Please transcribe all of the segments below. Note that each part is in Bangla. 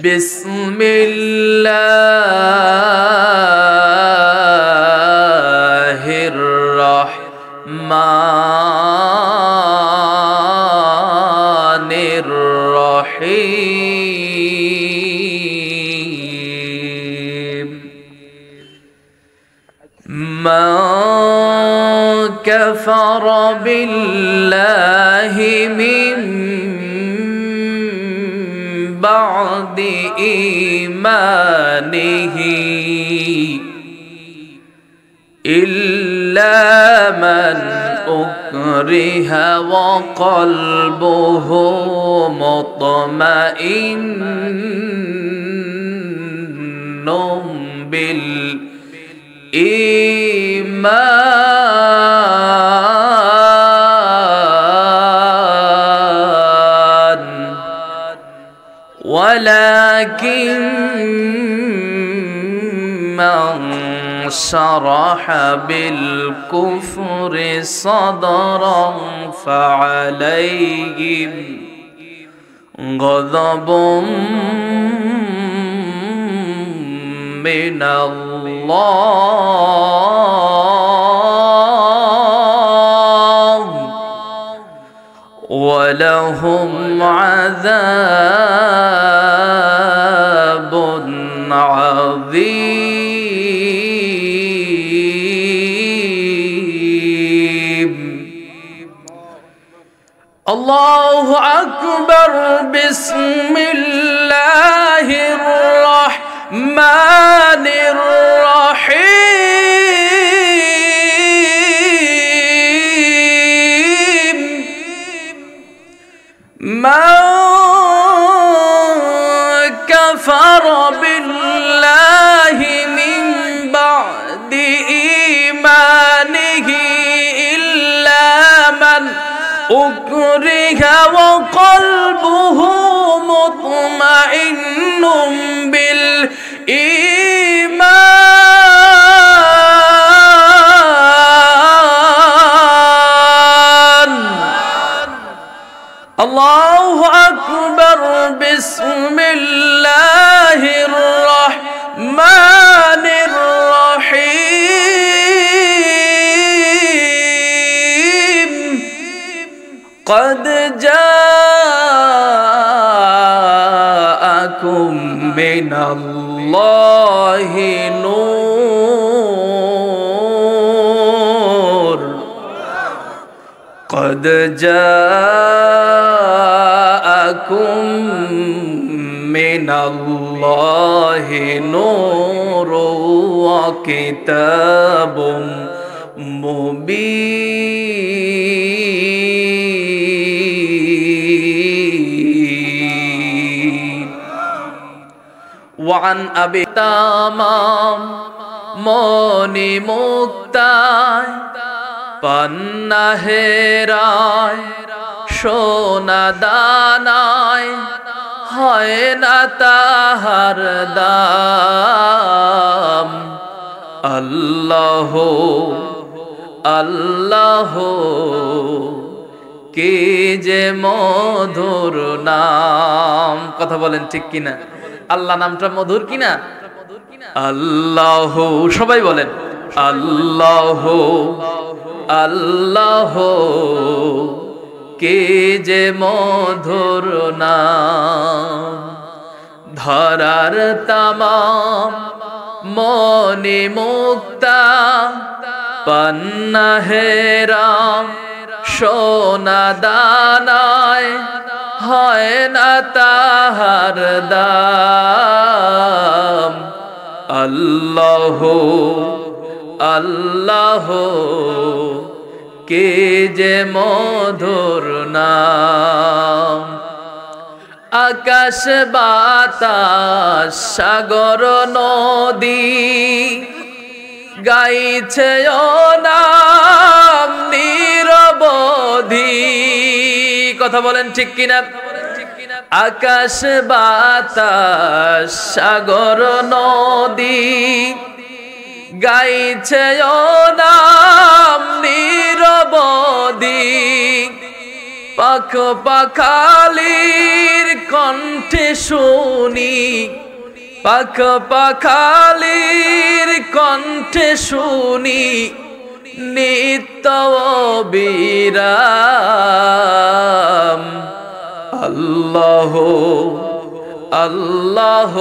বিসমিল্লাহির রহমানির রহিম মান কাফারা বিল্লাহি মিন بعد إيمانه إلا من أكره وقلبه مطمئن بالإيمان ولكن من شرح بالكفر صدرا فعليهم غضب من الله ولهم عذاب عظيم الله أكبر بسم الله الرحمن الرحيم من كفر بالله من بعد إيمانه إلا من أكره وقلبه مطمئن بالإيمان الله أكبر بسم الله الرحمن الرحيم قد جاءكم من الله نور قد جاءكم من الله نور وكتاب مبين وعن أبي تمام মনি মুক্তায় পান্না হেরায় সোনা দানায় হয় না তাহার দাম আল্লাহ আল্লাহ কে যে মধুর নাম কথা বলেন ঠিক কিনা আল্লাহ নামটা মধুর কিনা আল্লাহ সবাই বলেন আল্লাহ আল্লাহ কে যে মধুর নাম ধরার তামাম মনি মুক্তা পান্না হেরাম সোনা দানায় হয় না তাহার দাম আল্লাহ আল্লাহ কে যে মধুর নাম আকাশ বাতাস সাগর নদী গাইছে ও নাম নিরবধি কথা বলেন ঠিক কিনা আকাশ বাতাস সাগর নদী গাইছে ও নাম নিরবধি পাখ পাখালির কণ্ঠে শুনি, পাখ পাখালির কণ্ঠে শুনি নিত্য বিরাম। আল্লাহ আল্লাহ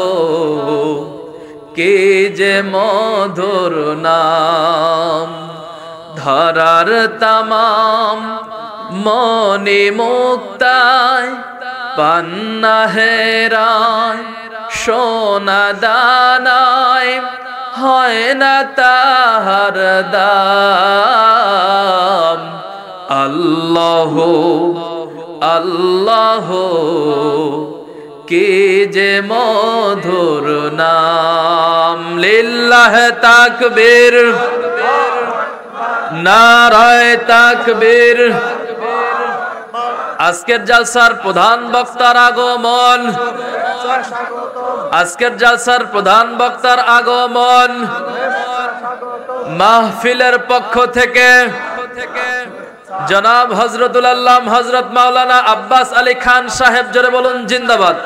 কে যে মধুর নাম, ধরার তামাম মনে মুক্তায় পান্না হেরায় সোনা দানায় হয় না তাহার দাম। আল্লাহ আল্লাহ কে যে মধুর নাম। লিল্লাহ তাকবীর, নারায়ে তাকবীর। আজকের জালসার প্রধান বক্তার আগমন, আজকের জালসার প্রধান বক্তার আগমন। মাহফিলের পক্ষ থেকে জনাব হযরতুল আল্লাম হযরত মাওলানা আব্বাস আলী খান সাহেব, জোরে বলুন জিন্দাবাদ।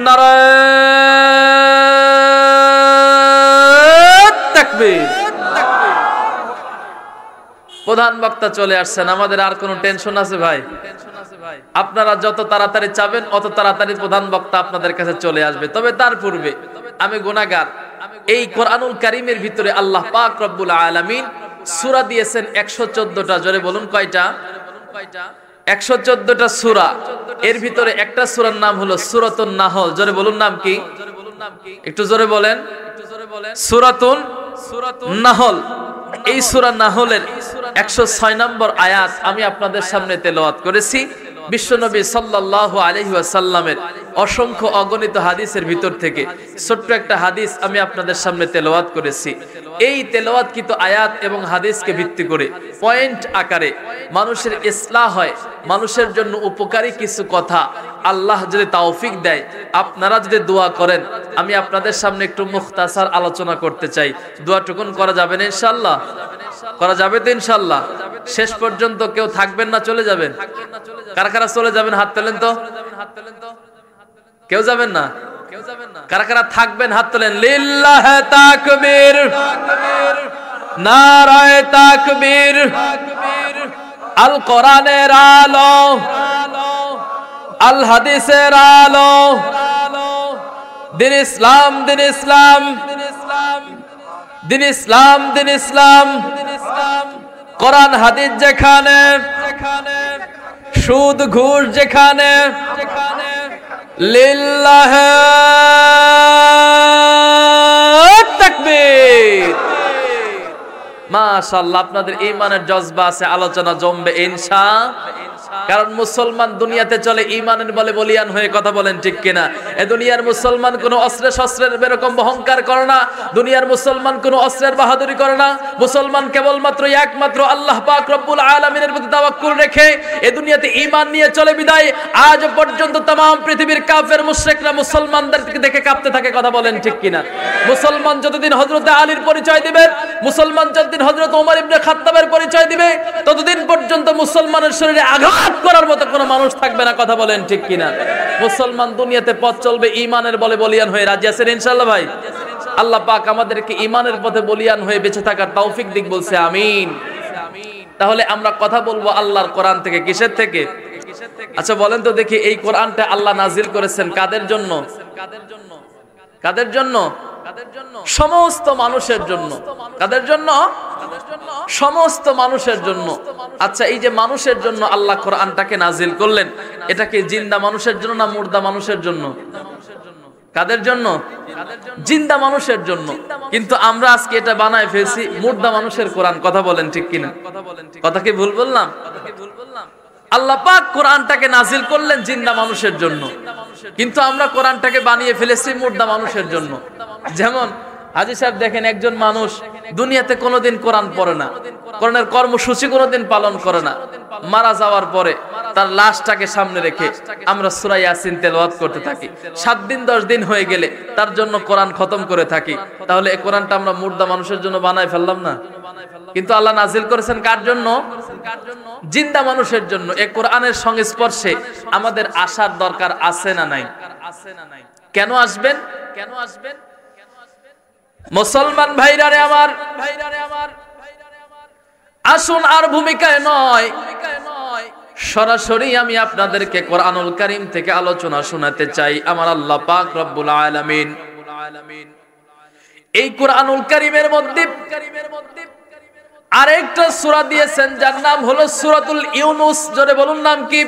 নারায়ে তাকবীর। প্রধান বক্তা চলে আসছেন, আমাদের আর কোনো টেনশন আছে ভাই? আপনারা যত তাড়াতাড়ি চাবেন অত তাড়াতাড়ি প্রধান বক্তা আপনাদের কাছে চলে আসবে। তবে তার পূর্বে আমি গুনাহগার। এই কোরআনুল কারীমের ভিতরে আল্লাহ পাক রব্বুল আলামিন সূরা দিয়েছেন 114টা। জোরে বলুন কয়টা? 114টা সূরা। এর ভিতরে একটা সূরার নাম হলো সূরাতুন নাহল। জোরে বলুন নাম কি? একটু জোরে বলেন। সূরাতুন নাহল। এই সূরা নাহলের 106 নম্বর আয়াত আমি আপনাদের সামনে তেলাওয়াত করেছি। বিশ্বনবী সাল্লাল্লাহু আলাইহি ওয়াসাল্লামের অসংখ্য অগণিত হাদিসের ভিতর থেকে ছোট্ট একটা হাদিস আমি আপনাদের সামনে তেলাওয়াত করেছি। এই তেলাওয়াতকৃত আয়াত এবং হাদিসকে ভিত্তি করে পয়েন্ট আকারে মানুষের ইসলাহ হয়, মানুষের জন্য উপকারী কিছু কথা আল্লাহ যদি তৌফিক দেয়, আপনারা যদি দোয়া করেন, আমি আপনাদের সামনে একটু মুখতাসার আলোচনা করতে চাই। দোয়াটুকুন করা যাবে না ইনশাআল্লাহ? করা যাবে তো ইনশাআল্লাহ? শেষ পর্যন্ত কেউ থাকবেন না, চলে যাবেন? কারা কারা চলে যাবেন হাত তোলেন তো। কেউ যাবেন না? কারা কারা থাকবেন হাত তোলেন। লিল্লাহ তাকবীর, নারায়ে তাকবীর। আল কোরআনের আলো, আল হাদিসের আলো, দিন ইসলাম, দিন ইসলাম, দিন ইসলাম, দিন ইসলাম। কোরআন হাদিস যেখানে, সুদ ঘুষ যেখানে, লিল্লাহ তাকবীর। মাশাআল্লাহ, আপনাদের ঈমানের জজবা আছে, আলোচনা জমবে ইনশাআল্লাহ। কারণ মুসলমান দুনিয়াতে চলে ঈমানের বলে বলিয়ান হয়ে, কথা বলেন ঠিক কিনা? এ দুনিয়ার মুসলমান কোনো অস্ত্রে শস্ত্রের এরকম অহংকার করে না, দুনিয়ার মুসলমান কোনো অস্ত্রের বাহাদুরি করে না। মুসলমান কেবলমাত্র একমাত্র আল্লাহ পাক রব্বুল আলামিনের প্রতি তাওয়াক্কুল রেখে এ দুনিয়াতে ঈমান নিয়ে চলে। বিদায় আজ পর্যন্ত तमाम পৃথিবীর কাফের মুশরিকরা মুসলমানদেরকে দেখে কাঁপতে থাকে, কথা বলেন ঠিক কিনা? মুসলমান যতদিন হযরত আলীর পরিচয় দিবে, মুসলমান যতদিন হযরত ওমর ইবনে খাত্তাবের পরিচয় দিবে, ততদিন পর্যন্ত মুসলমানের শরীরে আঘাত করার মতো কোনো মানুষ থাকবে না, কথা বলেন ঠিক কিনা? মুসলমান দুনিয়াতে পথ চলবে ঈমানের বলে বলিয়ান হয়ে। রাজি আছেন ইনশাআল্লাহ ভাই? আল্লাহ পাক আমাদেরকে ঈমানের পথে বলিয়ান হয়ে বেঁচে থাকার তৌফিক দিক, বলছে আমিন। তাহলে আমরা কথা বলবো আল্লাহর কোরআন থেকে। কিসের থেকে? আচ্ছা বলেন তো দেখি, এই কোরআনটা আল্লাহ নাজিল করেছেন কাদের জন্য? কাদের জন্য? সমস্ত মানুষের জন্য। কাদের জন্য? সমস্ত মানুষের জন্য। আচ্ছা, এই যে মানুষের জন্য আল্লাহ কোরআনটাকে নাজিল করলেন, এটা কি জিন্দা মানুষের জন্য না মুর্দা মানুষের জন্য? কাদের জন্য? জিন্দা মানুষের জন্য। কিন্তু আমরা আজকে এটা বানায় ফেলছি মুর্দা মানুষের কোরআন, কথা বলেন ঠিক কিনা? কথা কি ভুল বললাম? আল্লাহ পাক কোরআনটাকে নাজিল করলেন জিন্দা মানুষের জন্য, কিন্তু আমরা কোরআনটাকে বানিয়ে ফেলেছি মুর্দা মানুষের জন্য। যেমন হাজী সাহেব দেখেন, একজন মানুষ দুনিয়াতে কোনোদিন কোরআন পড়ে না, কোরআনের কর্মসূচি কোনোদিন পালন করে না, মারা যাওয়ার পরে তার লাশটাকে সামনে রেখে আমরা সূরা ইয়াসিন তেলাওয়াত করতে থাকি। 7 দিন 10 দিন হয়ে গেলে তার জন্য কোরআন খতম করে থাকি। তাহলে এই কোরআনটা আমরা মুর্দা মানুষের জন্য বানাই ফেললাম না? কিন্তু আল্লাহ নাজিল করেছেন কার জন্য? জিন্দা মানুষের জন্য। এই কোরআনের সংস্পর্শে আমাদের আসার দরকার আছে না নাই? কেন আসবেন? মুসলমান ভাইরারে আমার, আসুন আর ভূমিকায় নয়, সরাসরি আমি আপনাদেরকে কোরআনুল কারীম থেকে আলোচনা শোনাতে চাই। আমার আল্লাহ পাক রব্বুল আলামিন এই কোরআনুল কারীমের মধ্যে আরেকটা সূরা দিয়েছেন যার নাম হলো সূরাতুল ইউনুস। জোরে বলুন নাম কি?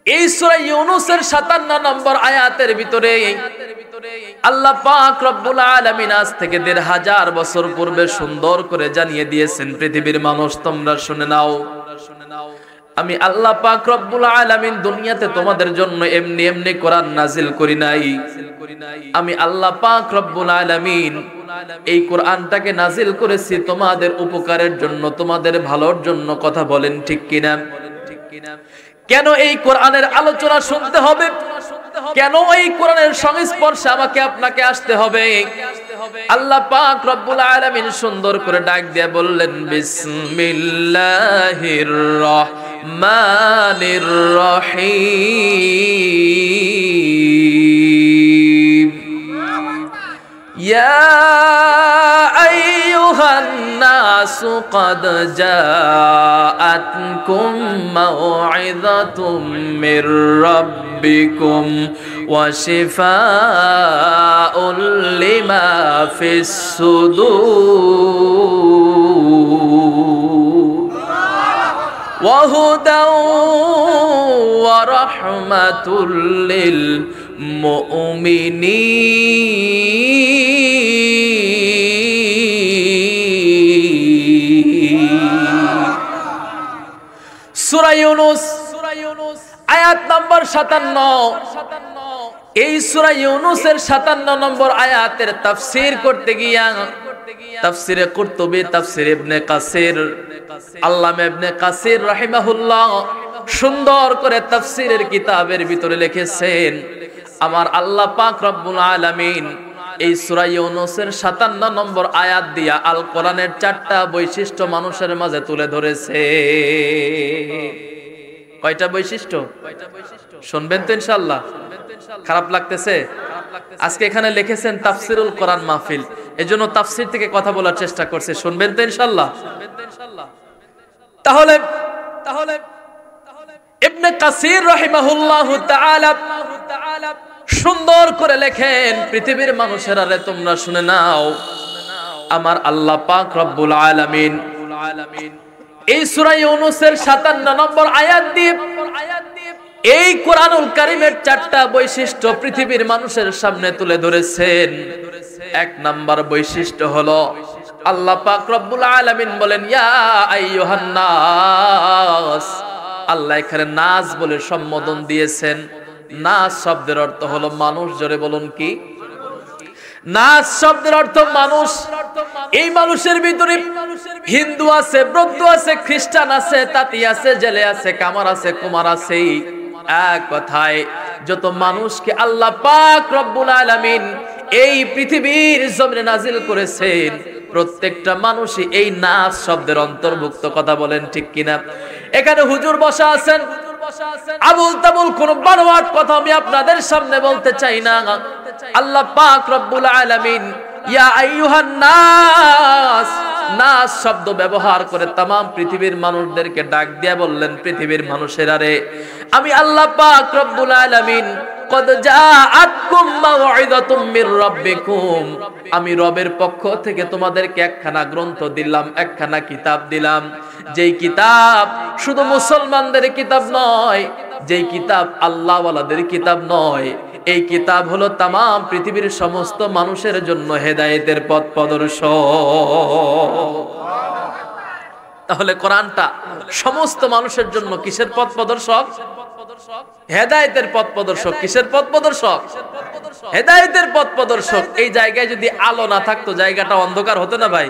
এই সূরা ইউনুসের 57 নম্বর আয়াতের ভিতরে আল্লাহ পাক রব্বুল আলামিন আজ থেকে 1500 বছর পূর্বে সুন্দর করে জানিয়ে দিয়েছেন, পৃথিবীর মানুষ তোমরা শুনে নাও, আমি আল্লাহ পাক রব্বুল আলামিন দুনিয়াতে তোমাদের জন্য এমনি এমনি কোরআন নাজিল করি নাই। আমি আল্লাহ পাক রব্বুল আলামিন এই কোরআনটাকে নাজিল করেছি তোমাদের উপকারের জন্য, তোমাদের ভালোর জন্য। কথা বলেন ঠিক কিনা? কেন এই কোরআনের আলোচনা শুনতে হবে? কেন এই কোরআনের সংস্পর্শে আমাকে আপনাকে আসতে হবে? আল্লাহ পাক রব্বুল আলামিন সুন্দর করে ডাক দিয়ে বললেন, বিসমিল্লাহির রহমানির রহিম। ইয়া আইয়ুহান নাসু ক্বাদ জাআতকুম মাউইযাতুম মির রাব্বিকুম ওয়া শিফাউল লিমা ফিস সুদূর ওয়া হুদাও ওয়া রাহমাতুল লিল মুমিনিন। সূরা ইউনুস আয়াত নম্বর 57। এই সূরা ইউনুসের 57 নম্বর আয়াতের তাফসীর করতে গিয়া তাফসীরে কুরতুবী, তাফসীর ইবনে কাসির, আল্লামা ইবনে কাসির রাহিমাহুল্লাহ সুন্দর করে তাফসীরের কিতাবের ভিতরে লিখেছেন, আমার আল্লাহ পাক রব্বুল আলামিন এই সূরা ইউনুসের 57 নম্বর আয়াত দিয়া আল কোরআনের 4টা বৈশিষ্ট্য মানুষের মাঝে তুলে ধরেছে। কয়টা বৈশিষ্ট্য? শুনবেন তো ইনশাআল্লাহ? খারাপ লাগতেছে? আজকে এখানে লিখেছেন তাফসীরুল কোরআন মাহফিল, এজন্য তাফসীর থেকে কথা বলার চেষ্টা করছে। শুনবেন তো ইনশাআল্লাহ? তাহলে ইবনে কাসির রাহিমাহুল্লাহু তাআলা সুন্দর করে লেখেন, পৃথিবীর মানুষেরা রে তোমরা শুনে নাও, আমার আল্লাহ পাক রব্বুল আলামিন এই সূরা ইউনুসের 57 নম্বর আয়াত দিয়ে এই কোরআনুল কারীমের 4টা বৈশিষ্ট্য পৃথিবীর মানুষের সামনে তুলে ধরেছেন। 1 নাম্বার বৈশিষ্ট্য হলো আল্লাহ পাক রব্বুল আলামিন বলেন, ইয়া আইয়ুহান নাস। আল্লাহ এখানে নাস বলে সম্বোধন দিয়েছেন। নাস শব্দের অর্থ হলো মানুষ। জোরে বলুন কি? নাস শব্দের অর্থ মানুষ। এই মানুষের ভিতরে হিন্দু আছে, বৌদ্ধ আছে, খ্রিস্টান আছে, তাঁতি আছে, জেলে আছে, কামার আছে, কুমার আছে। এক কথায় যত মানুষকে আল্লাহ পাক রব্বুল আলামিন এই পৃথিবীর জমিনে নাজিল করেছেন, প্রত্যেকটা মানুষই এই নাস শব্দের অন্তর্ভুক্ত। কথা বলেন ঠিক কিনা? এখানে হুজুর বসা আছেন, আবুল তাবুল কোন বানোয়াট কথা আমি আপনাদের সামনে বলতে চাই না। আল্লাহ পাক রব্বুল আলামিন ইয়া আইয়ুহান নাস, নাস শব্দ ব্যবহার করে तमाम পৃথিবীর মানুষদেরকে ডাক দিয়া বললেন, পৃথিবীর মানুষেরা রে, আমি আল্লাহ পাক রব্বুল আলামিন কদ জাআতকুম মাউইযাতুম মির রাব্বিকুম, আমি রবের পক্ষ থেকে তোমাদেরকে একখানা গ্রন্থ দিলাম, একখানা কিতাব দিলাম। যেই কিতাব শুধু মুসলমানদের কিতাব নয়, যেই কিতাব আল্লাহ ওয়ালাদের কিতাব নয়, এই কিতাব হলো तमाम পৃথিবীর সমস্ত মানুষের জন্য হেদায়েতের পথ প্রদর্শক। তাহলে কোরআনটা সমস্ত মানুষের জন্য কিসের পথ প্রদর্শক? হেদায়েতের পথ প্রদর্শক। কিসের পথ প্রদর্শক? হেদায়েতের পথ প্রদর্শক। এই জায়গায় যদি আলো না থাকতো জায়গাটা অন্ধকার হতো না ভাই?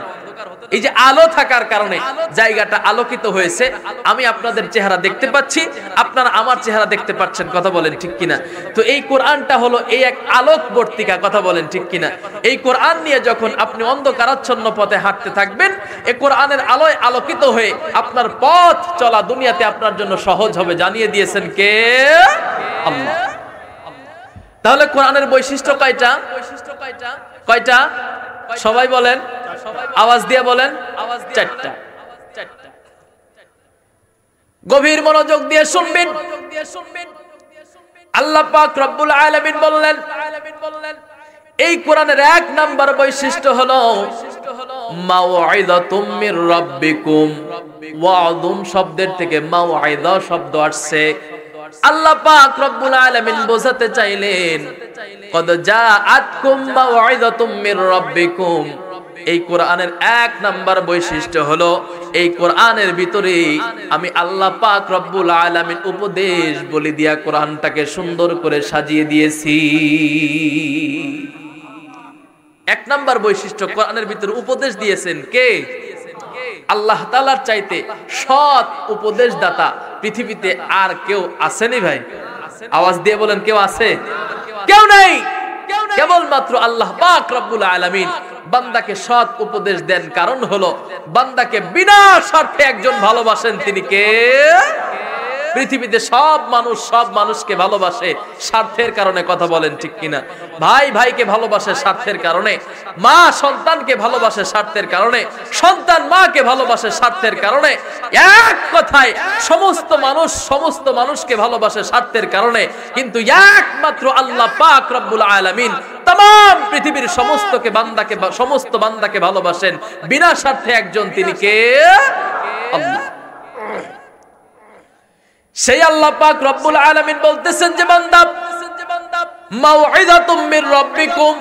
এই যে আলো থাকার কারণে জায়গাটা আলোকিত হয়েছে, আমি আপনাদের চেহারা দেখতে পাচ্ছি, আপনারা আমার চেহারা দেখতে পাচ্ছেন, কথা বলেন ঠিক কিনা? তো এই কোরআনটা হলো এই এক আলোকবর্তিকা, কথা বলেন ঠিক কিনা? এই কোরআন নিয়ে যখন আপনি অন্ধকারাচ্ছন্ন পথে হাঁটতে থাকবেন, এই কোরআনের আলোয় আলোকিত হয়ে আপনার পথ চলা দুনিয়াতে আপনার জন্য সহজ হবে, জানিয়ে দিয়েছেন কে? আল্লাহ। তাহলে কোরআনের বৈশিষ্ট্য কয়টা? কয়টা? সবাই বলেন, আওয়াজ দিয়ে বলেন। চারটা। গভীর মনোযোগ দিয়ে শুনবেন। আল্লাহ পাক রব্বুল আলামিন বললেন, এই কোরআনের এক নাম্বার বৈশিষ্ট্য হলো মাউইযাতুম মির রাব্বিকুম। ওয়াদুম শব্দের থেকে মাউইযা শব্দ আসছে। আল্লাহ পাক রব্বুল আলামিন বোঝাতে চাইলেন, কদ জাআতকুম মাউইযাতুম মির রাব্বিকুম। এই কোরআনের এক নাম্বার বৈশিষ্ট্য হলো এই কোরআনের ভিতরে আমি আল্লাহ পাক রব্বুল আলামিন উপদেশ বলে দিয়া কোরআনটাকে সুন্দর করে সাজিয়ে দিয়েছি। এক নাম্বার বৈশিষ্ট্য, কোরআনের ভিতরে উপদেশ দিয়েছেন কে? আল্লাহ তাআলার চাইতে সৎ উপদেশদাতা পৃথিবীতে আর কেউ আসেনি ভাই? আওয়াজ দিয়ে বলেন, কেউ আছে? কেউ নাই। কেবলমাত্র আল্লাহ পাক রব্বুল আলামিন বান্দাকে সৎ উপদেশ দেন, কারণ হলো বান্দাকে বিনা স্বার্থে একজন ভালোবাসেন। তিনি কে? পৃথিবীতে সব মানুষকে ভালোবাসে স্বার্থের কারণে, কথা বলেন ঠিক কিনা? ভাই ভাইকে ভালোবাসে স্বার্থের কারণে, মা সন্তানকে ভালোবাসে স্বার্থের কারণে, সন্তান মাকে ভালোবাসে স্বার্থের কারণে। এক কথায় সমস্ত মানুষকে ভালোবাসে স্বার্থের কারণে, কিন্তু একমাত্র আল্লাহ পাক রব্বুল আলামিন तमाम পৃথিবীর সমস্ত বান্দাকে ভালোবাসেন বিনা স্বার্থে একজন, তিনি কে? আল্লাহ। সেই আল্লাহ পাক রব্বুল আলামিন বলতেছেন যে বান্দা, মাউইযাতুম মির রাব্বিকুম,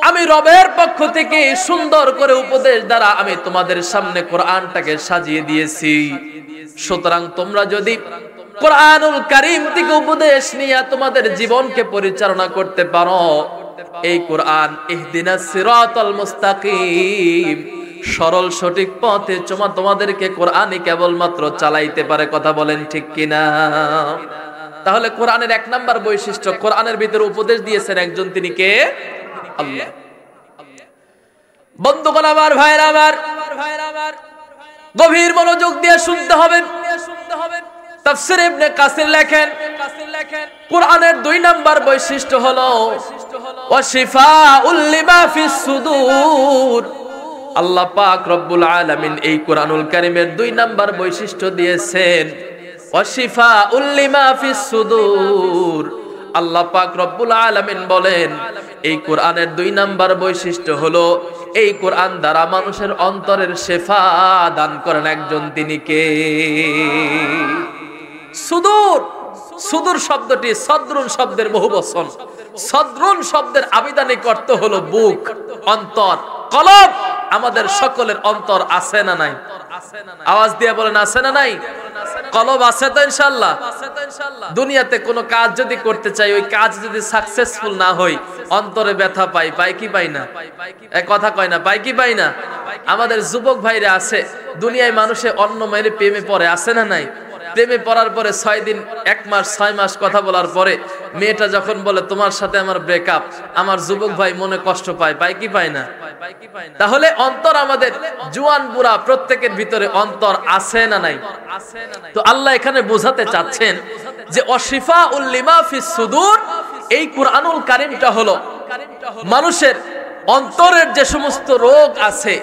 আমি রবের পক্ষ থেকে সুন্দর করে উপদেশ দ্বারা আমি তোমাদের সামনে কোরআনটাকে সাজিয়ে দিয়েছি। সুতরাং তোমরা যদি কোরআনুল কারীম থেকে উপদেশ নিয়ে তোমাদের জীবনকে পরিচালনা করতে পারো, এই কোরআন ইহদিনাস সিরাতাল মুস্তাকিম, সরল সঠিক পথে তোমাদেরকে কোরআনই কেবলমাত্র চালাইতে পারে, কথা বলেন ঠিক কিনা? তাহলে কোরআনের এক নাম্বার বৈশিষ্ট্য, কোরআনের ভিতরে উপদেশ দিয়েছেন একজন, তিনি কে? আল্লাহ। বন্ধুগণ আমার, ভাইরা আমার, গভীর মনোযোগ দিয়ে শুনতে হবে। তাফসীর ইবনে কাসির লেখেন, কোরআনের 2 নাম্বার বৈশিষ্ট্য হলো ওয়াশিফাউল লিমা ফিস সুদূর। আল্লাহ পাক রব্বুল আলামিন এই কোরআনুল কারীমের 2 নাম্বার বৈশিষ্ট্য দিয়েছেন ওয়াশিফাউল লিমা ফিস সুদূর। আল্লাহ পাক রব্বুল আলামিন বলেন, এই কোরআনের 2 নাম্বার বৈশিষ্ট্য হলো এই কোরআন দ্বারা মানুষের অন্তরের শেফা দান করেন একজন, তিনি কে? সুদূর। সুদূর শব্দটি সদরুন শব্দের বহুবচন। সদরুন শব্দের আবিধানিক অর্থ হলো বুক, অন্তর, কলব। আমাদের সকলের অন্তর আছে না নাই? আওয়াজ দিয়ে বলেন, আছে না নাই? কলব আছে তো ইনশাআল্লাহ। দুনিয়াতে কোনো কাজ যদি করতে চাই, ওই কাজ যদি সাকসেসফুল না হই, অন্তরে ব্যথা পাই কি পাই না? এক কথা কয় না, পাই কি পাই না? আমাদের যুবক ভাইরা আছে, দুনিয়ায় মানুষে অন্য মেয়ের প্রেমে পড়ে, আছে না নাই? প্রেমে পড়ার পরে 6 দিন, 1 মাস, 6 মাস কথা বলার পরে মেয়েটা যখন বলে তোমার সাথে আমার ব্রেকআপ, আমার যুবক ভাই মনে কষ্ট পাই কি পায় না? তাহলে অন্তর আমাদের জুয়ান বুড়া প্রত্যেকের ভিতরে অন্তর আছে না নাই? তো আল্লাহ এখানে বোঝাতে চাচ্ছেন যে ওয়াশিফাউল লিমা ফিস সুদূর, এই কোরআনুল কারীমটা হলো মানুষের অন্তরের যে সমস্ত রোগ আছে,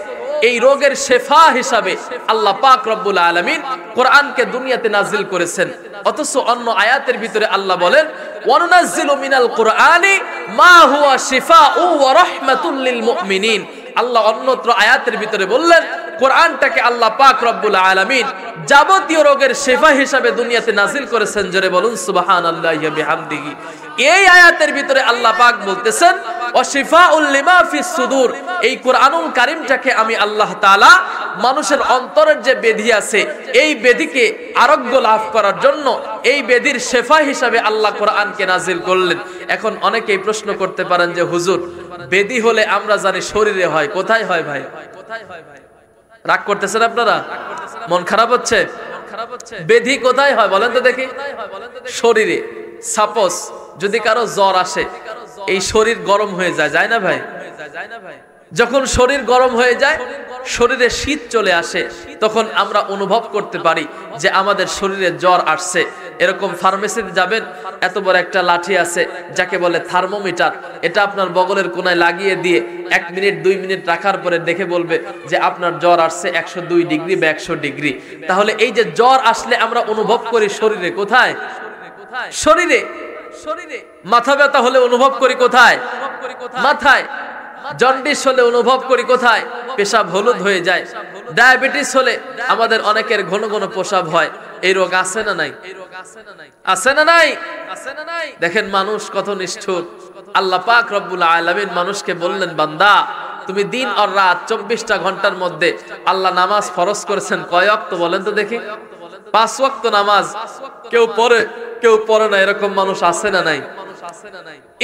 এই রোগের শেফা হিসাবে আল্লাহ পাক রব্বুল আলামিন কোরআনকে দুনিয়াতে নাজিল করেছেন। অথচ অন্য আয়াতের ভিতরে আল্লাহ বলেন, ওয়ানুনাজ্জিলু মিনাল কুরআনি মা হুয়া শিফাউ ওয়া রাহমাতুল লিল মুমিনিন। আল্লাহ অন্যত্র আয়াতের ভিতরে বললেন, কোরআনটাকে আল্লাহ পাক রব্বুল আলামিন যাবতীয় রোগের শেফা হিসাবে দুনিয়াতে নাজিল করেছেন। জোরে বলুন সুবহানাল্লাহি ওয়া বিহামদিহি। এই আয়াতের ভিতরে আল্লাহ পাক বলতেছেন ওয়াশিফাউল লিমা ফিস সুদূর, এই কোরআনুল কারীমটাকে আমি আল্লাহ তাআলা মানুষের অন্তরের যে ব্যাধি আছে, এই ব্যাধিকে আরোগ্য লাভ করার জন্য এই ব্যাধির শেফা হিসাবে আল্লাহ কোরআনকে নাজিল করলেন। এখন অনেকেই প্রশ্ন করতে পারেন যে হুজুর, ব্যাধি হলে আমরা জানি শরীরে হয়, কোথায় হয় ভাই? রাগ করতেছেন আপনারা? মন খারাপ হচ্ছে? ব্যাধি কোথায় হয় বলেন তো দেখি? শরীরে। সাপোজ যদি কারো জ্বর আসে, এই শরীর গরম হয়ে যায়, যায় না ভাই? যখন শরীর গরম হয়ে যায়, শরীরে শীত চলে আসে, তখন আমরা অনুভব করতে পারি যে আমাদের শরীরে জ্বর আসছে। এরকম ফার্মেসিতে যাবেন, এত বড় একটা লাঠি আছে যাকে বলে থার্মোমিটার, এটা আপনার বগলের কোনায় লাগিয়ে দিয়ে 1 মিনিট 2 মিনিট রাখার পরে দেখে বলবে যে আপনার জ্বর আসছে 102 ডিগ্রি বা 100 ডিগ্রি। তাহলে এই যে জ্বর আসলে আমরা অনুভব করি শরীরে, কোথায়? শরীরে। মাথা ব্যথা হলে অনুভব করি কোথায়? মাথায়। জন্ডিস হলে অনুভব করি কোথায়? পেশাব হলুদ হয়ে যায়। ডায়াবেটিস হলে আমাদের অনেকের ঘন ঘন পেশাব হয়। এই রোগ আছে না নাই? আছে না নাই? দেখেন মানুষ কত নিষ্ঠুর। আল্লাহ পাক রব্বুল আলামিন মানুষকে বললেন, বান্দা তুমি দিন আর রাত 24টা ঘন্টার মধ্যে আল্লাহ নামাজ ফরজ করেছেন কয় ওয়াক্ত বলেন তো দেখি? 5 ওয়াক্ত নামাজ। কেউ পড়ে না, এরকম মানুষ আছে না নাই?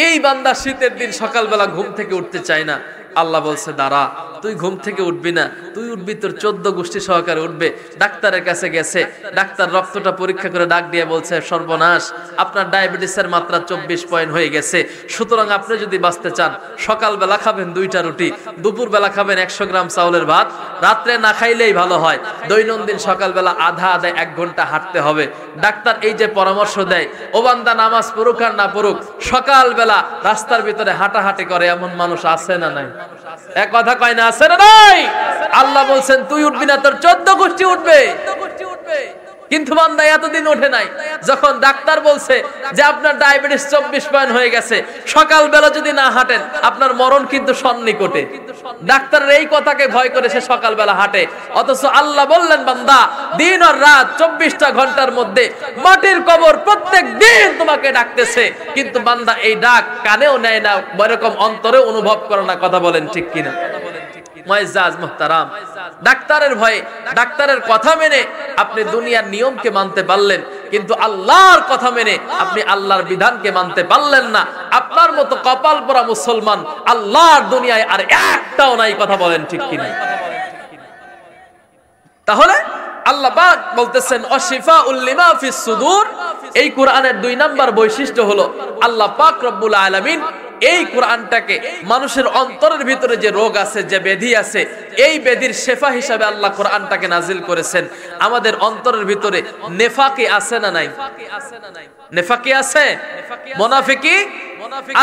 এই বান্দা শীতের দিন সকালবেলা ঘুম থেকে উঠতে চায় না। আল্লাহ বলছে, দাঁড়া, তুই ঘুম থেকে উঠবি না, তুই উঠবি তোর 14 গোষ্ঠী সহকারে উঠবে। ডাক্তারের কাছে গেছে, ডাক্তার রক্তটা পরীক্ষা করে ডাক দিয়ে বলছে, সর্বনাশ, আপনার ডায়াবেটিসের মাত্রা 24 পয়েন্ট হয়ে গেছে। সুতরাং আপনি যদি বাঁচতে চান, সকালবেলা খাবেন 2টা রুটি, দুপুরবেলা খাবেন 100 গ্রাম চাউলের ভাত, রাত্রে না খাইলেই ভালো হয়। দৈনন্দিন সকালবেলা আধা 1 ঘন্টা হাঁটতে হবে। ডাক্তার এই যে পরামর্শ দেয়, ও বান্দা নামাজ পড়ুক আর না পড়ুক, সকালবেলা রাস্তার ভিতরে হাঁটাহাঁটি করে এমন মানুষ আছে না নাই? এক কথা কয় না, আছে না নাই? আল্লাহ বলছেন তুই উঠবি না, তোর 14 গোষ্ঠী উঠবে। কিন্তু বান্দা এতদিন ওঠে নাই। যখন ডাক্তার বলছে যে আপনার ডায়াবেটিস 24 পয়েন্ট হয়ে গেছে, সকালবেলা যদি না হাঁটেন আপনার মরণ কিন্তু সন্নিকটে। ডাক্তারের এই কথাকে ভয় করে সে সকালবেলা হাঁটে। অথচ আল্লাহ বললেন, বান্দা দিন আর রাত 24টা ঘন্টার মধ্যে মাটির কবর প্রত্যেক দিন তোমাকে ডাকতেছে, কিন্তু বান্দা এই ডাক কানেও নেয় না, এরকম অন্তরে অনুভব করে না। কথা বলেন ঠিক কিনা? মুআজ্জাজ মুহতারাম, ডাক্তারের ভয়ে, ডাক্তারের কথা মেনে আপনি দুনিয়ার নিয়মকে মানতে পারলেন, কিন্তু আল্লাহর কথা মেনে আপনি আল্লাহর বিধানকে মানতে পারলেন না। আপনার মতো কপাল পোড়া মুসলমান আল্লাহর দুনিয়ায় আর একটাও নাই। কথা বলেন ঠিক কিনা? তাহলে আল্লাহ পাক বলতেছেন, অশিফাউল লিমা ফিস সুদূর। এই কোরআনের 2 নাম্বার বৈশিষ্ট্য হলো আল্লাহ পাক রব্বুল আলামিন এই কোরআনটাকে মানুষের অন্তরের ভিতরে যে রোগ আছে, যে ব্যাধি আছে, এই ব্যাধির শেফা হিসাবে আল্লাহ কোরআনটাকে নাজিল করেছেন। আমাদের অন্তরের ভিতরে নেফাকি আছে না নাই? নেফাকি আছে, মুনাফিকি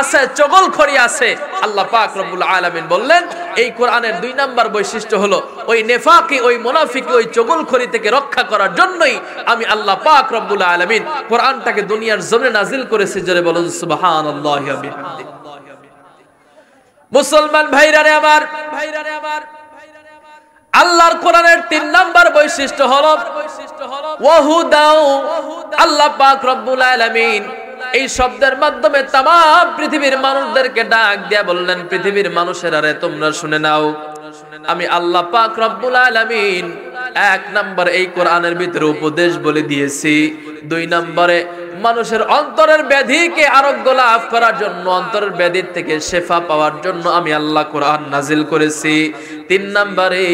আছে, চগলখড়ি আছে। আল্লাহ পাক রব্বুল আলামিন বললেন এই কোরআনের 2 নাম্বার বৈশিষ্ট্য হলো ওই নেফাকি, ওই মুনাফিকি, ওই চগলখড়ি থেকে রক্ষা করার জন্যই আমি আল্লাহ পাক রব্বুল আলামিন কোরআনটাকে দুনিয়ার জমিনে নাজিল করেছি। জোরে বলুন সুবহানাল্লাহি ওয়া বিহামদিহি। মুসলমান ভাইরা রে আমার, আল্লাহর কোরআনের 3 নাম্বার বৈশিষ্ট্য হলো ওয়াহুদাউ। আল্লাহ পাক রব্বুল আলামিন এই শব্দের মাধ্যমে तमाम পৃথিবীর মানুষদেরকে ডাক দিয়া বললেন, পৃথিবীর মানুষেরা রে তোমরা শুনে নাও, আমি আল্লাহ পাক রব্বুল আলামিন 1 নাম্বার এই কোরআনের ভিতরে উপদেশ বলে দিয়েছি। 2 নম্বরে মানুষের অন্তরের ব্যাধিকে আরোগ্য লাভ করার জন্য, অন্তরের ব্যাধির থেকে শেফা পাওয়ার জন্য আমি আল্লাহ কোরআন নাজিল করেছি। 3 নম্বরে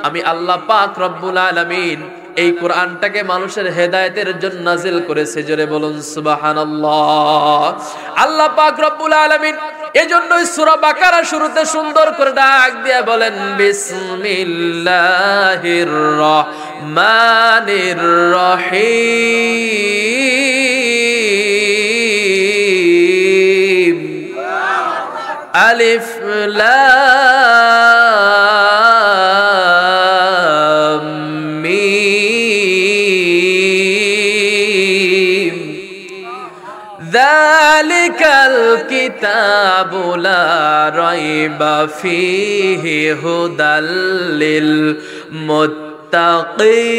আমি আল্লাহ পাক রব্বুল আলামিন এই কোরআনটাকে মানুষের হেদায়েতের জন্য নাজিল করেছে। জোরে বলুন সুবহানাল্লাহ। আল্লাহ পাক রব্বুল আলামিন এজন্যই সূরা বাকারা শুরুতে সুন্দর করে ডাক দিয়ে বলেন, বিসমিল্লাহির রহমানির রহিম, আলিফ লাম মিম, যালিকাল কিতাবু লা রাইবা ফীহি হুদাল লিল মুত্তাকিন।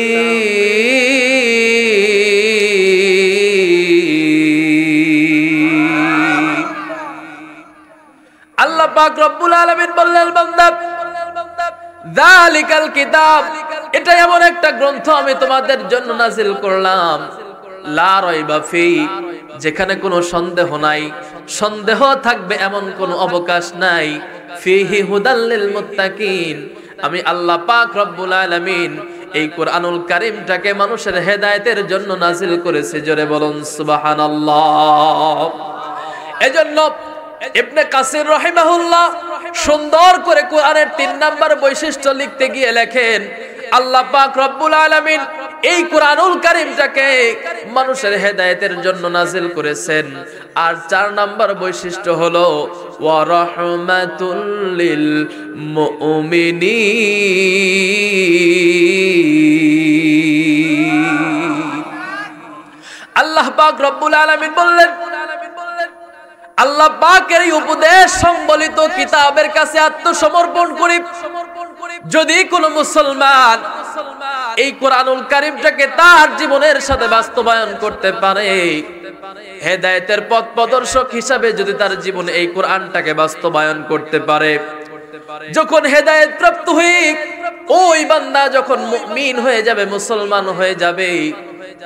আল্লাহ পাক রব্বুল আলামিন বললেন, বান্দা যালিকাল কিতাব, এটা এমন একটা গ্রন্থ আমি তোমাদের জন্য নাজিল করলাম, লা রাইবা ফীহি, যেখানে কোনো সন্দেহ নাই, সন্দেহ থাকবে এমন কোনো অবকাশ নাই, ফীহি হুদাল লিল মুত্তাকিন, আমি আল্লাহ পাক রব্বুল আলামিন এই কোরআনুল কারীমটাকে মানুষের হেদায়েতের জন্য নাজিল করেছে। জোরে বলুন সুবহানাল্লাহ। এজন্য ইবনে কাসির রাহিমাহুল্লাহ সুন্দর করে কোরআনের 3 নাম্বার বৈশিষ্ট্য লিখতে গিয়ে লেখেন, আল্লাহ পাক রব্বুল আলামিন এই কোরআনুল কারীমটাকে মানুষের হেদায়েতের জন্য নাজিল করেছেন। আর 4 নাম্বার বৈশিষ্ট্য হলো ওয়া রাহমাতুল লিল মুমিনিন। আল্লাহ পাক রব্বুল আলামিন বললেন, আল্লাহ পাকের এই উপদেশ সম্বলিত কিতাবের কাছে আত্মসমর্পণ করি। যদি কোন মুসলমান এই কোরআনুল কারীমটাকে তার জীবনের সাথে বাস্তবায়ন করতে পারে, হেদায়েতের পথ প্রদর্শক হিসাবে যদি তার জীবনে এই কোরআনটাকে বাস্তবায়ন করতে পারে, যখন হেদায়েত প্রাপ্ত হয়ে ওই বান্দা যখন মুমিন হয়ে যাবে, মুসলমান হয়ে যাবে,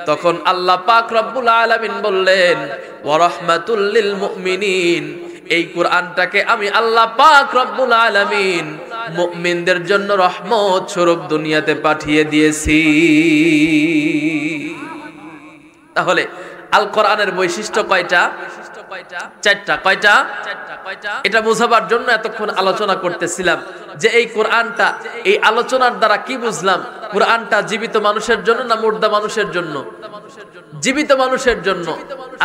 তখন আল্লাহ পাক রব্বুল আলামিন বললেন ওয়া রাহমাতুল লিল মুমিনিন, এই কোরআনটাকে আমি আল্লাহ পাক রব্বুল আলামিন মুমিনদের জন্য রহমত স্বরূপ দুনিয়াতে পাঠিয়ে দিয়েছি। তাহলে আল কোরআনের বৈশিষ্ট্য কয়টা? 4টা। কয়টা? এটা বোঝাবার জন্য এতক্ষণ আলোচনা করতেছিলাম যে এই কোরআনটা, এই আলোচনার দ্বারা কি বুঝলাম, কোরআনটা জীবিত মানুষের জন্য না মুর্দা মানুষের জন্য? জীবিত মানুষের জন্য।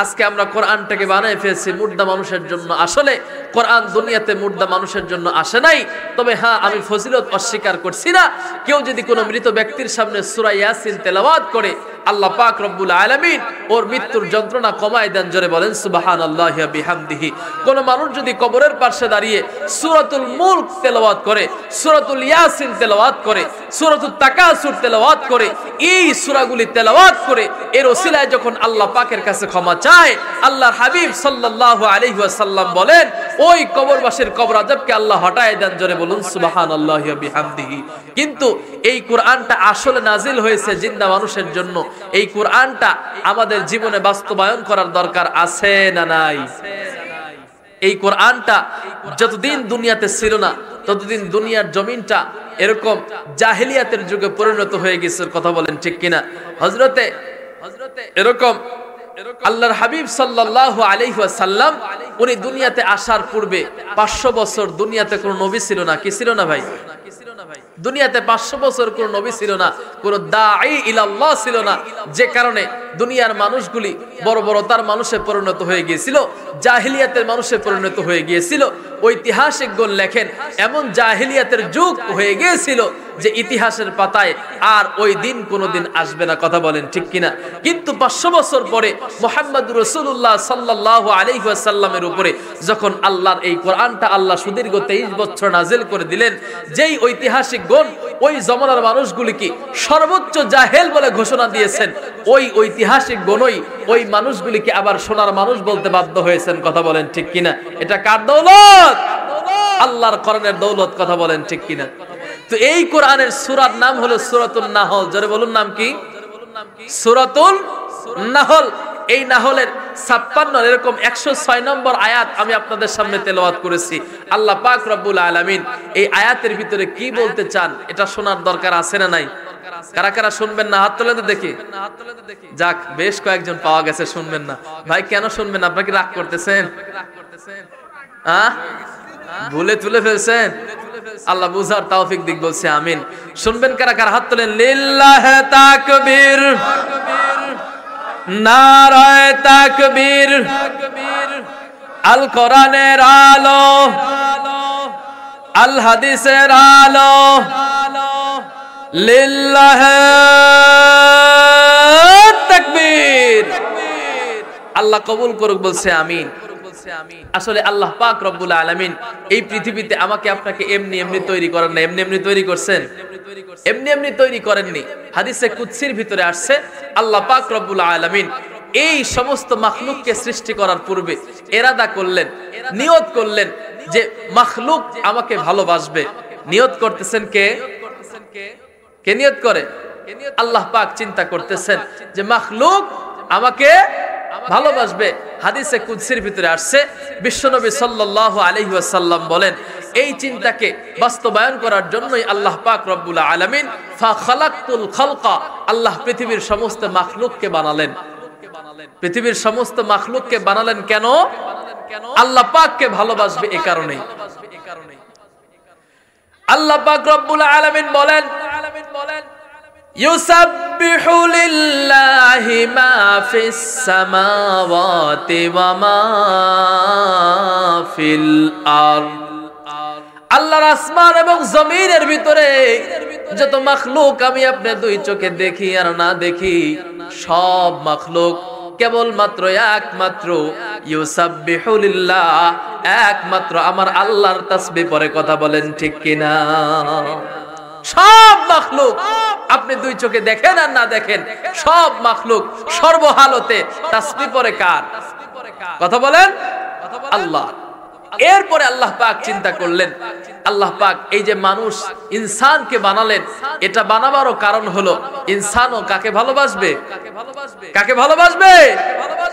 আজকে আমরা কোরআনটাকে বানায় ফেলছি মুর্দা মানুষের জন্য। আসলে কোরআন দুনিয়াতে মুর্দা মানুষের জন্য আসে নাই। তবে হ্যাঁ, আমি ফজিলত অস্বীকার করছি না। কেউ যদি কোনো মৃত ব্যক্তির সামনে সূরা ইয়াসিন তেলাওয়াত করে, আল্লাহ পাক রব্বুল আলামিন ওর মৃত্যুর যন্ত্রণা কমায় দেন। জোরে বলেন সুবহানাল্লাহি ওয়া বিহামদিহি। কোন মানুষ যদি কবরের পাশে দাঁড়িয়ে সূরাতুল মুলক তেলাওয়াত করে, সূরাতুল ইয়াসিন তেলাওয়াত করে, সূরাতুত তাকাসুর তেলাওয়াত করে, এই সূরাগুলি তেলাওয়াত করে এর ওসিলায় যখন আল্লাহ পাকের কাছে ক্ষমা চায়, আল্লাহর হাবিব সাল্লাল্লাহু আলাইহি ওয়াসাল্লাম বলেন ওই কবরবাসীর কবর আযাবকে আল্লাহ হটায় দেন। জোরে বলুন সুবহানাল্লাহি ওয়া বিহামদিহি। কিন্তু এই কোরআনটা আসলে নাজিল হয়েছে জিন্দা মানুষের জন্য। এই কোরআনটা আমাদের জীবনে বাস্তবায়ন করার দরকার আছে না নাই? এই কোরআনটা যতদিন দুনিয়াতে ছিল না, ততদিন দুনিয়ার জমিনটা এরকম জাহেলিয়াতের যুগে পরিণত হয়ে গেছে। কথা বলেন ঠিক কিনা? হযরতে এরকম আল্লাহর হাবিব সাল্লাল্লাহু আলাইহি ওয়াসাল্লাম উনি দুনিয়াতে আসার পূর্বে 500 বছর দুনিয়াতে কোনো নবী ছিল না। কি ছিল না ভাই? দুনিয়াতে 500 বছর কোনো নবী ছিল না, কোনো দাঈ ইলাল্লাহ ছিল না। যে কারণে দুনিয়ার মানুষগুলি বর্বরতার মানুষে পরিণত হয়ে গিয়েছিল, জাহেলিয়াতের মানুষে পরিণত হয়ে গিয়েছিল। ঐতিহাসিকগণ লেখেন এমন জাহেলিয়াতের যুগ হয়ে গিয়েছিল যে ইতিহাসের পাতায় আর ওই দিন কোনোদিন আসবে না। কথা বলেন ঠিক কিনা? কিন্তু 500 বছর পরে মুহাম্মদুর রাসূলুল্লাহ সাল্লাল্লাহু আলাইহি ওয়াসাল্লামের উপরে যখন আল্লাহর এই কোরআনটা আল্লাহ সুদীর্ঘ 23 বছর নাজিল করে দিলেন, যেই ঐতিহাসিকগণ ওই জমানার মানুষগুলিকে সর্বোচ্চ জাহেল বলে ঘোষণা দিয়েছেন, ওই ঐতিহাসিকগণই ওই মানুষগুলিকে আবার সোনার মানুষ বলতে বাধ্য হয়েছেন। কথা বলেন ঠিক কিনা? এটা কার দৌলত? আল্লাহর কোরআনের দৌলত। কথা বলেন ঠিক কিনা? তো এই কোরআনের সূরার নাম হলো সূরাতুন নাহল। জোরে বলুন নাম কি? সূরাতুল নাহল। এই নাহলের 56 এরকম 106 নম্বর আয়াত আমি আপনাদের সামনে তেলাওয়াত করেছি। আল্লাহ পাক রব্বুল আলামিন এই আয়াতের ভিতরে কি বলতে চান এটা শোনার দরকার আছে না নাই? কারা কারা শুনবেন না হাত তুলে দেখি। যাক, বেশ কয়েকজন পাওয়া গেছে শুনবেন না। ভাই কেন শুনবেন? আপনারা কি রাগ করতেছেন? ভুলে তুলে ফেলছেন? আল্লাহ বুঝার তৌফিক দিক বলছে আমিন। শুনবেন কারা কারা? হাত তোলেন। লিল্লাহি তাকবীর, নারায়ে তাকবীর। আল কোরআনের আলো, আল হাদিসের আলো, লিল্লাহি তাকবীর। আল্লাহ কবুল করুক বলছে আমিন। আসলে আল্লাহ পাক রব্বুল আলামিন এই পৃথিবীতে আমাকে আপনাকে এমনি এমনি তৈরি করেন না। এমনি এমনি তৈরি করছেন? এমনি এমনি তৈরি করেননি। হাদিসে কুদসির ভিতরে আসছে আল্লাহ পাক রব্বুল আলামিন এই সমস্ত মাখলুককে সৃষ্টি করার পূর্বে ইরাদা করলেন, নিয়ত করলেন যে মাখলুক আমাকে ভালোবাসবে। নিয়ত করতেছেন কে? কে নিয়ত করে? আল্লাহ পাক চিন্তা করতেছেন যে মাখলুক আমাকে ভালোবাসবে। হাদিসে কুদসির ভিতরে আসছে বিশ্বনবী সাল্লাল্লাহু আলাইহি ওয়াসাল্লাম বলেন এই চিন্তাকে বাস্তবায়ন করার জন্যই আল্লাহ পাক রব্বুল আলামিন ফা খালাকতুল খালকা, আল্লাহ পৃথিবীর সমস্ত মাখলুককে বানালেন। পৃথিবীর সমস্ত মাখলুককে বানালেন কেন? আল্লাহ পাককে ভালোবাসবে এই কারণে। আল্লাহ পাক রব্বুল আলামিন বলেন, ইউসাব্বিহু লিল্লাহি মা ফিস সামাওয়াতি ওয়া মা ফিল আরদ। আল্লাহর আসমান এবং জমিনের ভিতরে যত মাখলুক আমি আপনি দুই চোখে দেখি আর না দেখি, সব মাখলুক কেবলমাত্র একমাত্র ইউসাব্বিহু লিল্লাহ, একমাত্র আমার আল্লাহর তাসবিহ পড়ে। কথা বলেন ঠিক কিনা? সব মাখলুক আপনি দুই চোখে দেখেন আর না দেখেন, সব মাখলুক সর্বহালতে তাসবিহ পড়ে কার? কথা বলেন আল্লাহ। এরপরে আল্লাহ পাক চিন্তা করলেন, আল্লাহ পাক এই যে মানুষ ইনসানকে বানালেন, এটা বানাবারও কারণ হলো ইনসানও কাকে ভালোবাসবে? কাকে ভালোবাসবে?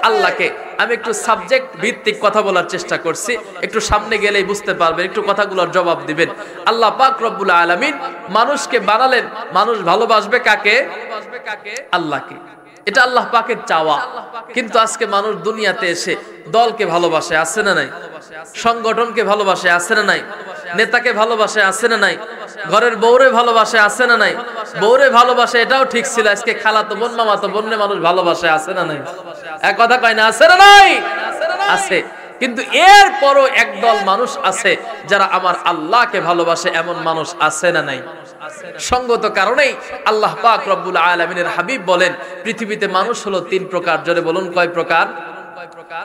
আল্লাহকে। আমি একটু সাবজেক্ট ভিত্তিক কথা বলার চেষ্টা করছি, একটু সামনে গেলেই বুঝতে পারবেন, একটু কথাগুলোর জবাব দিবেন। আল্লাহ পাক রব্বুল আলামিন মানুষকে বানালেন, মানুষ ভালোবাসবে কাকে? আল্লাহকে। এটা আল্লাহ পাকের চাওয়া। কিন্তু আজকে মানুষ দুনিয়াতে এসে দলকে ভালোবাসে, আছে না নাই? সংগঠনকে ভালোবাসে, আছে না নাই? নেতাকে ভালোবাসে, আছে না নাই? ঘরের বউরে ভালোবাসে, আছে না নাই? বউরে ভালোবাসে এটাও ঠিক ছিল, আজকে খালাতো বোন মামাতো বোনে মানুষ ভালোবাসে, আছে না নাই? এক কথা কয় না, আছে না নাই? আছে। কিন্তু এরপরও একদল মানুষ আছে যারা আমার আল্লাহকে ভালোবাসে, এমন মানুষ আছে না নাই? সঙ্গত কারণেই আল্লাহ পাক রব্বুল আলামিনের হাবিব বলেন, পৃথিবীতে মানুষ হলো তিন প্রকার। জোরে বলুন, কয় প্রকার?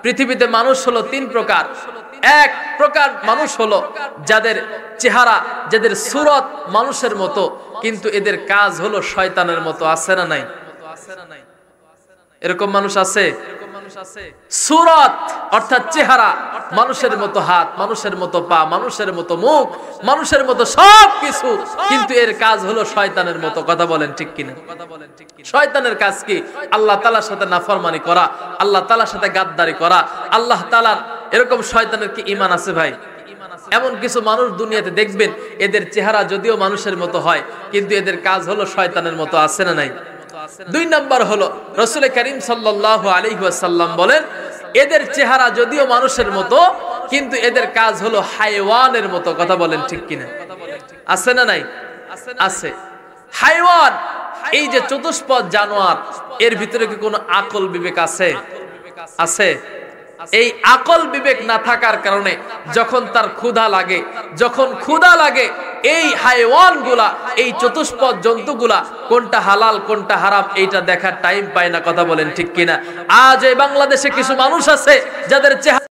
পৃথিবীতে মানুষ হলো তিন প্রকার। এক প্রকার মানুষ হলো যাদের চেহারা, যাদের সুরত মানুষের মতো, কিন্তু এদের কাজ হলো শয়তানের মতো, আছে না নাই? এরকম মানুষ আছে। সুরত অর্থাৎ চেহারা মানুষের মতো, হাত মানুষের মতো, পা মানুষের মতো, মুখ মানুষের মতো, সবকিছু, কিন্তু এর কাজ হলো শয়তানের মতো। কথা বলেন ঠিক কিনা? শয়তানের কাজ কি? আল্লাহ তাআলার সাথে নাফরমানি করা, আল্লাহ তাআলার সাথে গাদ্দারি করা। আল্লাহ তাআলার এরকম শয়তানের কি ঈমান আছে ভাই? এমন কিছু মানুষ দুনিয়াতে দেখবেন, এদের চেহারা যদিও মানুষের মতো হয়, কিন্তু এদের কাজ হলো শয়তানের মতো, আছে না নাই? দুই নাম্বার হলো রাসূল করিম সাল্লাল্লাহু আলাইহি ওয়াসাল্লাম বলেন, এদের চেহারা যদিও মানুষের মতো, কিন্তু এদের কাজ হলো হাইওয়ানের মতো। কথা বলেন ঠিক কিনা? আছে না নাই? আছে। হাইওয়ান এই যে চতুষ্পদ জানোয়ার, এর ভিতরে কি কোনো আকল বিবেক আছে? আছে। এই আকল বিবেক না থাকার কারণে যখন তার ক্ষুধা লাগে, যখন ক্ষুধা লাগে, এই হাইওয়ানগুলা, এই চতুষ্পদ জন্তুগুলা কোনটা হালাল কোনটা হারাম এইটা দেখার টাইম পায় না। কথা বলেন ঠিক কিনা? আজ এই বাংলাদেশে কিছু মানুষ আছে যাদের চেহারা